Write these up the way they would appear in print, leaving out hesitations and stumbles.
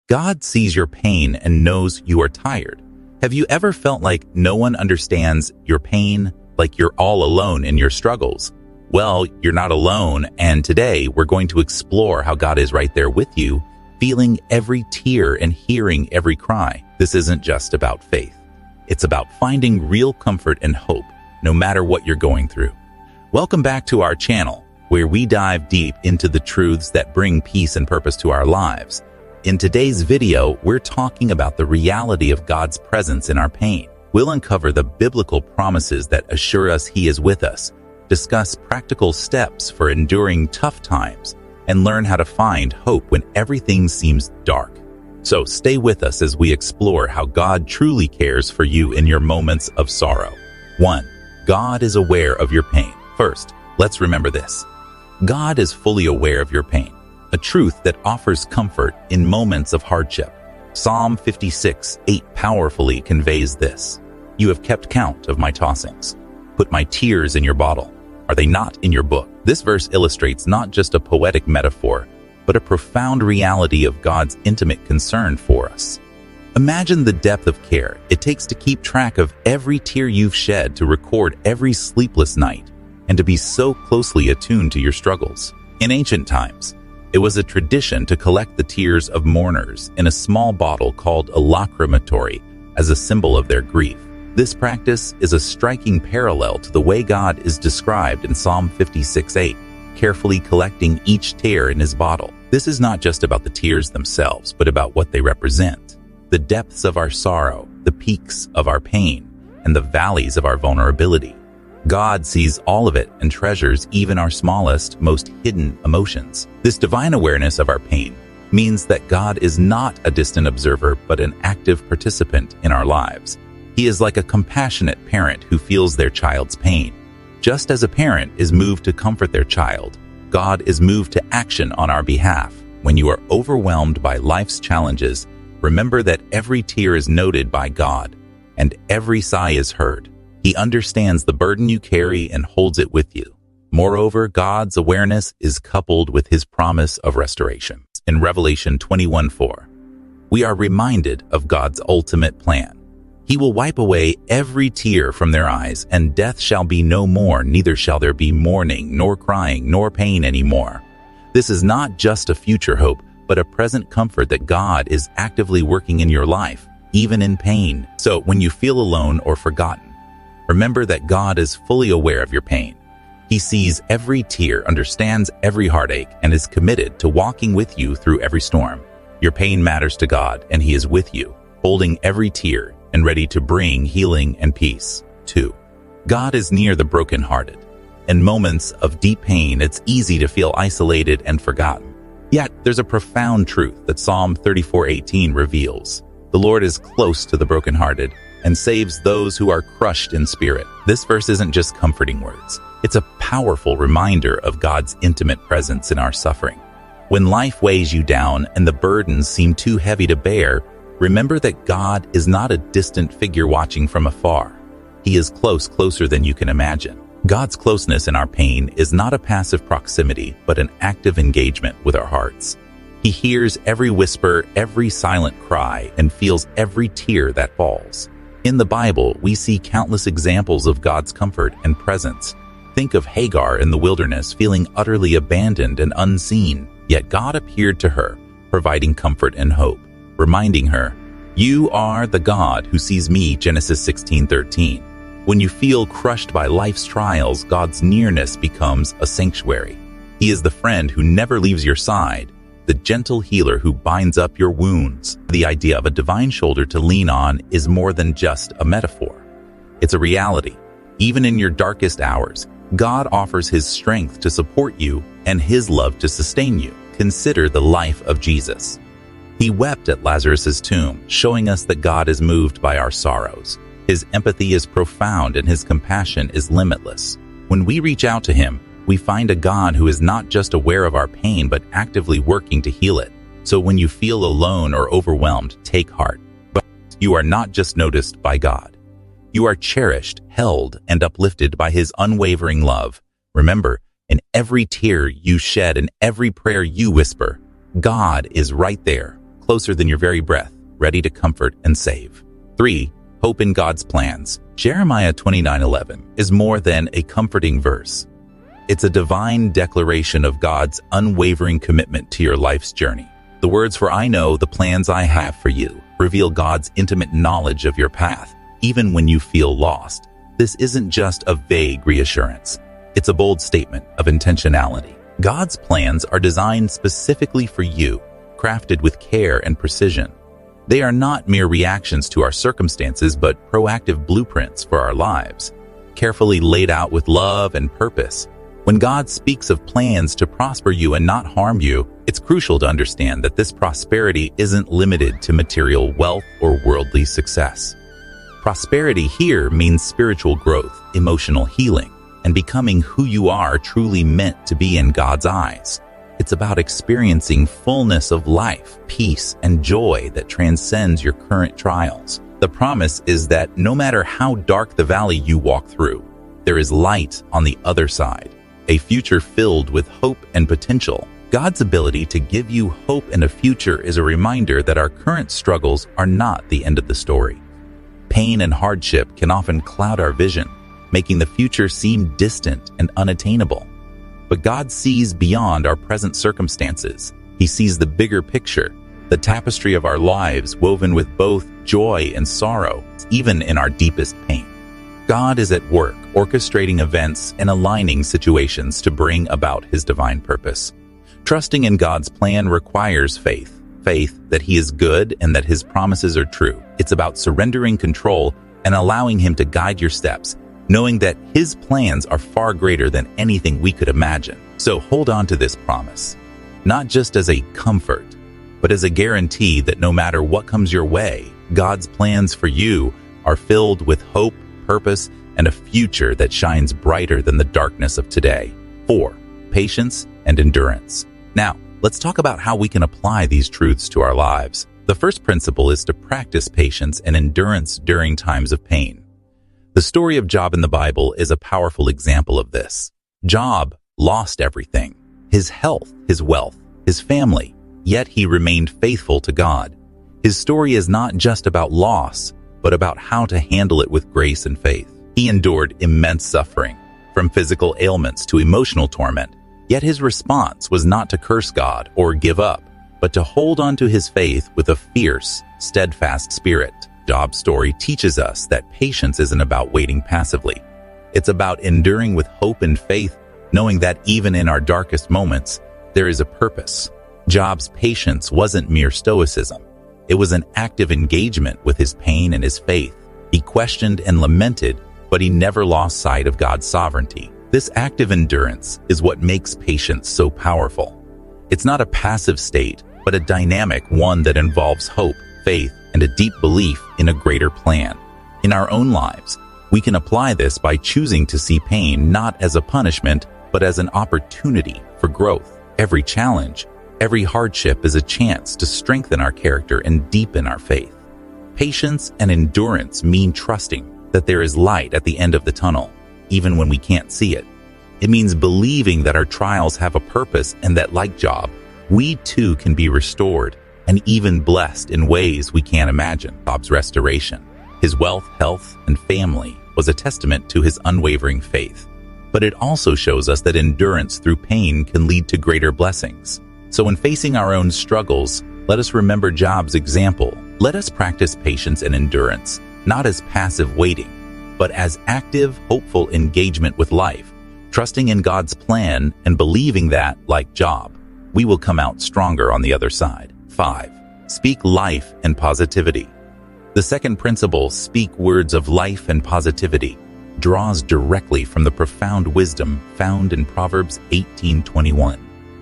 God sees your pain and knows you are tired. Have you ever felt like no one understands your pain, like you're all alone in your struggles? Well, you're not alone, and today we're going to explore how God is right there with you, feeling every tear and hearing every cry. This isn't just about faith. It's about finding real comfort and hope, no matter what you're going through. Welcome back to our channel, where we dive deep into the truths that bring peace and purpose to our lives. In today's video, we're talking about the reality of God's presence in our pain. We'll uncover the biblical promises that assure us He is with us, discuss practical steps for enduring tough times, and learn how to find hope when everything seems dark. So stay with us as we explore how God truly cares for you in your moments of sorrow. 1. God is aware of your pain. First, let's remember this. God is fully aware of your pain, a truth that offers comfort in moments of hardship. Psalm 56:8 powerfully conveys this. You have kept count of my tossings. Put my tears in your bottle. Are they not in your book? This verse illustrates not just a poetic metaphor, but a profound reality of God's intimate concern for us. Imagine the depth of care it takes to keep track of every tear you've shed, to record every sleepless night, and to be so closely attuned to your struggles. In ancient times, it was a tradition to collect the tears of mourners in a small bottle called a lacrimatory as a symbol of their grief. This practice is a striking parallel to the way God is described in Psalm 56:8, carefully collecting each tear in His bottle. This is not just about the tears themselves, but about what they represent. The depths of our sorrow, the peaks of our pain, and the valleys of our vulnerability. God sees all of it and treasures even our smallest, most hidden emotions. This divine awareness of our pain means that God is not a distant observer, but an active participant in our lives. He is like a compassionate parent who feels their child's pain. Just as a parent is moved to comfort their child, God is moved to action on our behalf. When you are overwhelmed by life's challenges, remember that every tear is noted by God, and every sigh is heard. He understands the burden you carry and holds it with you. Moreover, God's awareness is coupled with His promise of restoration. In Revelation 21:4, we are reminded of God's ultimate plan. He will wipe away every tear from their eyes, and death shall be no more, neither shall there be mourning, nor crying, nor pain anymore. This is not just a future hope, but a present comfort that God is actively working in your life, even in pain. So when you feel alone or forgotten, remember that God is fully aware of your pain. He sees every tear, understands every heartache, and is committed to walking with you through every storm. Your pain matters to God, and He is with you, holding every tear and ready to bring healing and peace. 2. God is near the brokenhearted. In moments of deep pain, it's easy to feel isolated and forgotten. Yet, there's a profound truth that Psalm 34:18 reveals. The Lord is close to the brokenhearted and saves those who are crushed in spirit. This verse isn't just comforting words. It's a powerful reminder of God's intimate presence in our suffering. When life weighs you down and the burdens seem too heavy to bear, remember that God is not a distant figure watching from afar. He is close, closer than you can imagine. God's closeness in our pain is not a passive proximity, but an active engagement with our hearts. He hears every whisper, every silent cry, and feels every tear that falls. In the Bible, we see countless examples of God's comfort and presence. Think of Hagar in the wilderness, feeling utterly abandoned and unseen, yet God appeared to her, providing comfort and hope, reminding her, "You are the God who sees me," Genesis 16:13. When you feel crushed by life's trials, God's nearness becomes a sanctuary. He is the friend who never leaves your side, the gentle healer who binds up your wounds. The idea of a divine shoulder to lean on is more than just a metaphor. It's a reality. Even in your darkest hours, God offers His strength to support you and His love to sustain you. Consider the life of Jesus. He wept at Lazarus' tomb, showing us that God is moved by our sorrows. His empathy is profound and His compassion is limitless. When we reach out to Him, we find a God who is not just aware of our pain, but actively working to heal it. So when you feel alone or overwhelmed, take heart. But you are not just noticed by God. You are cherished, held, and uplifted by His unwavering love. Remember, in every tear you shed and every prayer you whisper, God is right there, closer than your very breath, ready to comfort and save. 3. Hope in God's plans. Jeremiah 29:11 is more than a comforting verse. It's a divine declaration of God's unwavering commitment to your life's journey. The words, "For I know the plans I have for you," reveal God's intimate knowledge of your path, even when you feel lost. This isn't just a vague reassurance. It's a bold statement of intentionality. God's plans are designed specifically for you, crafted with care and precision. They are not mere reactions to our circumstances, but proactive blueprints for our lives, carefully laid out with love and purpose. When God speaks of plans to prosper you and not harm you, it's crucial to understand that this prosperity isn't limited to material wealth or worldly success. Prosperity here means spiritual growth, emotional healing, and becoming who you are truly meant to be in God's eyes. It's about experiencing fullness of life, peace, and joy that transcends your current trials. The promise is that no matter how dark the valley you walk through, there is light on the other side, a future filled with hope and potential. God's ability to give you hope and a future is a reminder that our current struggles are not the end of the story. Pain and hardship can often cloud our vision, making the future seem distant and unattainable. But God sees beyond our present circumstances. He sees the bigger picture, the tapestry of our lives woven with both joy and sorrow, even in our deepest pain. God is at work, orchestrating events and aligning situations to bring about His divine purpose. Trusting in God's plan requires faith that He is good and that His promises are true. It's about surrendering control and allowing Him to guide your steps, knowing that His plans are far greater than anything we could imagine. So hold on to this promise, not just as a comfort, but as a guarantee that no matter what comes your way, God's plans for you are filled with hope, purpose, and a future that shines brighter than the darkness of today. 4. Patience and endurance. Now, let's talk about how we can apply these truths to our lives. The first principle is to practice patience and endurance during times of pain. The story of Job in the Bible is a powerful example of this. Job lost everything: his health, his wealth, his family, yet he remained faithful to God. His story is not just about loss, but about how to handle it with grace and faith. He endured immense suffering, from physical ailments to emotional torment, yet his response was not to curse God or give up, but to hold on to his faith with a fierce, steadfast spirit. Job's story teaches us that patience isn't about waiting passively. It's about enduring with hope and faith, knowing that even in our darkest moments, there is a purpose. Job's patience wasn't mere stoicism. It was an active engagement with his pain and his faith. He questioned and lamented, but he never lost sight of God's sovereignty. This active endurance is what makes patience so powerful. It's not a passive state, but a dynamic one that involves hope, faith, and a deep belief in a greater plan. In our own lives, we can apply this by choosing to see pain not as a punishment, but as an opportunity for growth. Every challenge, every hardship is a chance to strengthen our character and deepen our faith. Patience and endurance mean trusting that there is light at the end of the tunnel, even when we can't see it. It means believing that our trials have a purpose and that, like Job, we too can be restored and even blessed in ways we can't imagine. Job's restoration, his wealth, health, and family was a testament to his unwavering faith. But it also shows us that endurance through pain can lead to greater blessings. So when facing our own struggles, let us remember Job's example. Let us practice patience and endurance, not as passive waiting, but as active, hopeful engagement with life, trusting in God's plan and believing that, like Job, we will come out stronger on the other side. 5. Speak life and positivity. The second principle, speak words of life and positivity, draws directly from the profound wisdom found in Proverbs 18:21.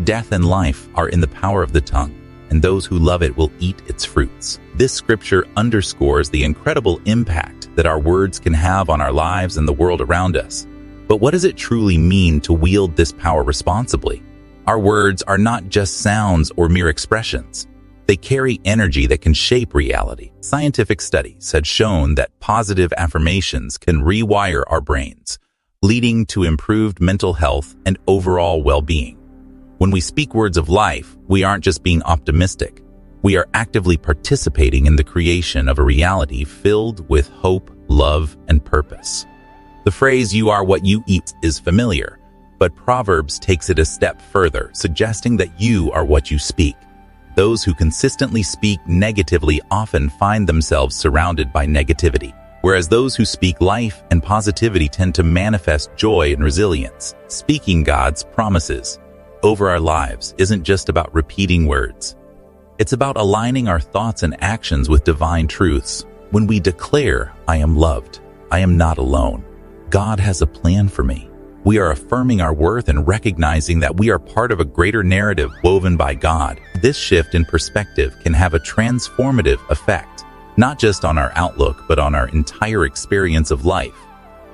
Death and life are in the power of the tongue, and those who love it will eat its fruits. This scripture underscores the incredible impact that our words can have on our lives and the world around us. But what does it truly mean to wield this power responsibly? Our words are not just sounds or mere expressions. They carry energy that can shape reality. Scientific studies had shown that positive affirmations can rewire our brains, leading to improved mental health and overall well-being. When we speak words of life, we aren't just being optimistic. We are actively participating in the creation of a reality filled with hope, love, and purpose. The phrase, "you are what you eat," is familiar, but Proverbs takes it a step further, suggesting that you are what you speak. Those who consistently speak negatively often find themselves surrounded by negativity, whereas those who speak life and positivity tend to manifest joy and resilience. Speaking God's promises over our lives isn't just about repeating words. It's about aligning our thoughts and actions with divine truths. When we declare, "I am loved, I am not alone, God has a plan for me," we are affirming our worth and recognizing that we are part of a greater narrative woven by God. This shift in perspective can have a transformative effect, not just on our outlook, but on our entire experience of life.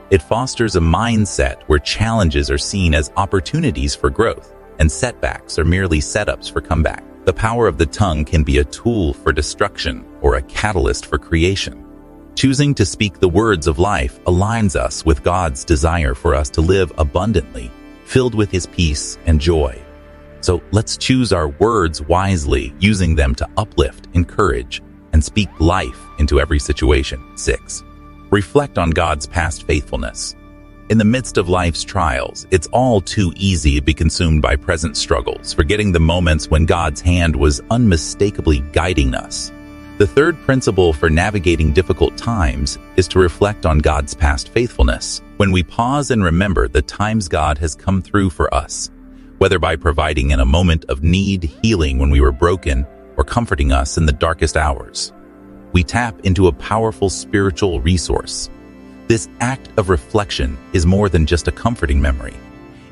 It fosters a mindset where challenges are seen as opportunities for growth, and setbacks are merely setups for comeback. The power of the tongue can be a tool for destruction or a catalyst for creation. Choosing to speak the words of life aligns us with God's desire for us to live abundantly, filled with His peace and joy. So let's choose our words wisely, using them to uplift, encourage, and speak life into every situation. 6. Reflect on God's past faithfulness. In the midst of life's trials, it's all too easy to be consumed by present struggles, forgetting the moments when God's hand was unmistakably guiding us. The third principle for navigating difficult times is to reflect on God's past faithfulness. When we pause and remember the times God has come through for us, whether by providing in a moment of need, healing when we were broken, or comforting us in the darkest hours, we tap into a powerful spiritual resource. This act of reflection is more than just a comforting memory.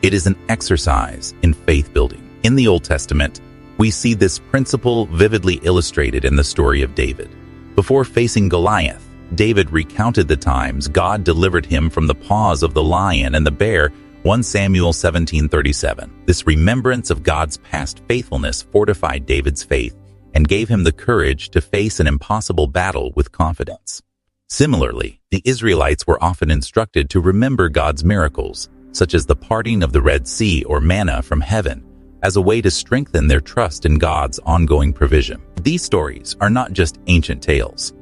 It is an exercise in faith building. In the Old Testament, we see this principle vividly illustrated in the story of David. Before facing Goliath, David recounted the times God delivered him from the paws of the lion and the bear, 1 Samuel 17:37. This remembrance of God's past faithfulness fortified David's faith and gave him the courage to face an impossible battle with confidence. Similarly, the Israelites were often instructed to remember God's miracles, such as the parting of the Red Sea or manna from heaven, as a way to strengthen their trust in God's ongoing provision. These stories are not just ancient tales.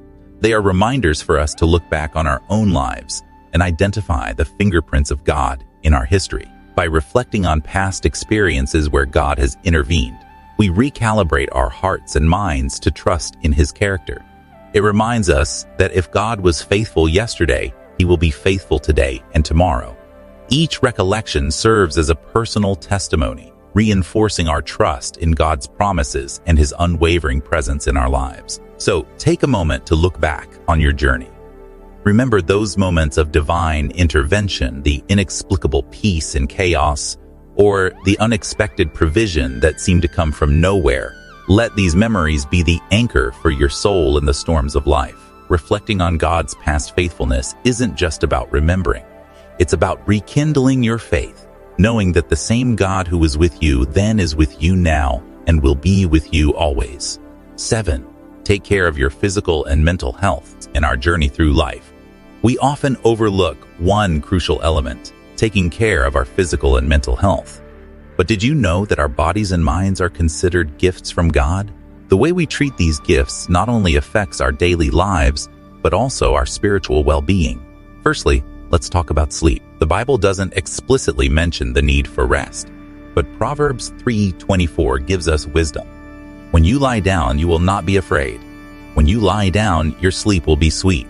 They are reminders for us to look back on our own lives and identify the fingerprints of God in our history. By reflecting on past experiences where God has intervened, we recalibrate our hearts and minds to trust in His character. It reminds us that if God was faithful yesterday, He will be faithful today and tomorrow. Each recollection serves as a personal testimony, reinforcing our trust in God's promises and His unwavering presence in our lives. So take a moment to look back on your journey. Remember those moments of divine intervention, the inexplicable peace in chaos, or the unexpected provision that seemed to come from nowhere. Let these memories be the anchor for your soul in the storms of life. Reflecting on God's past faithfulness isn't just about remembering. It's about rekindling your faith, knowing that the same God who was with you then is with you now and will be with you always. 7. Take care of your physical and mental health in our journey through life. We often overlook one crucial element, taking care of our physical and mental health. But did you know that our bodies and minds are considered gifts from God? The way we treat these gifts not only affects our daily lives, but also our spiritual well-being. Firstly, let's talk about sleep. The Bible doesn't explicitly mention the need for rest, but Proverbs 3:24 gives us wisdom. When you lie down, you will not be afraid. When you lie down, your sleep will be sweet.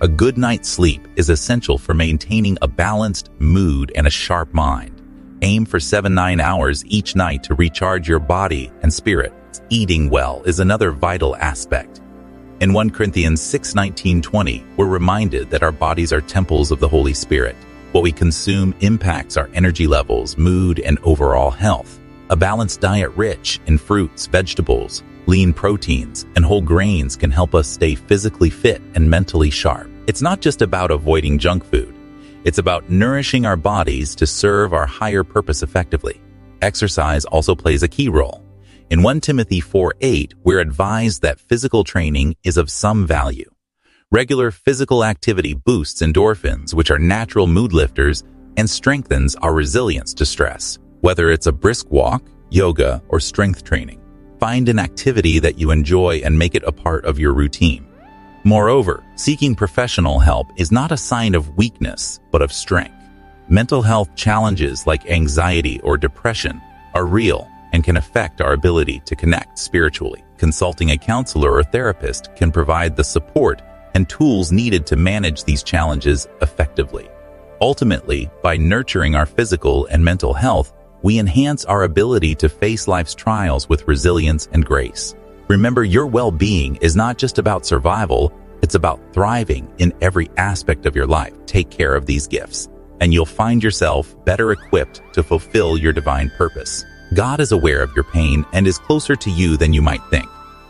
A good night's sleep is essential for maintaining a balanced mood and a sharp mind. Aim for 7-9 hours each night to recharge your body and spirit. Eating well is another vital aspect. In 1 Corinthians 6:19-20, we're reminded that our bodies are temples of the Holy Spirit. What we consume impacts our energy levels, mood, and overall health. A balanced diet rich in fruits, vegetables, lean proteins, and whole grains can help us stay physically fit and mentally sharp. It's not just about avoiding junk food. It's about nourishing our bodies to serve our higher purpose effectively. Exercise also plays a key role. In 1 Timothy 4:8, we're advised that physical training is of some value. Regular physical activity boosts endorphins, which are natural mood lifters, and strengthens our resilience to stress. Whether it's a brisk walk, yoga, or strength training, Find an activity that you enjoy and make it a part of your routine. Moreover, seeking professional help is not a sign of weakness, but of strength. Mental health challenges like anxiety or depression are real and can affect our ability to connect spiritually. Consulting a counselor or therapist can provide the support and tools needed to manage these challenges effectively. Ultimately, by nurturing our physical and mental health, we enhance our ability to face life's trials with resilience and grace. Remember, your well-being is not just about survival, it's about thriving in every aspect of your life. Take care of these gifts, and you'll find yourself better equipped to fulfill your divine purpose. God is aware of your pain and is closer to you than you might think.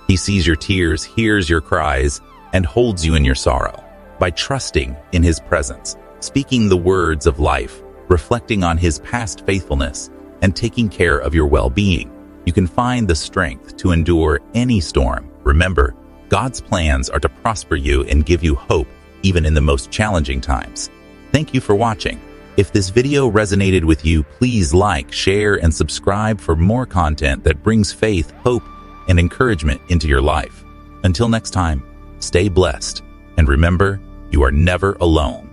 He sees your tears, hears your cries, and holds you in your sorrow. By trusting in His presence, speaking the words of life, reflecting on His past faithfulness, and taking care of your well-being, you can find the strength to endure any storm. Remember, God's plans are to prosper you and give you hope even in the most challenging times. Thank you for watching. If this video resonated with you, please like, share, and subscribe for more content that brings faith, hope, and encouragement into your life. Until next time, stay blessed, and remember, you are never alone.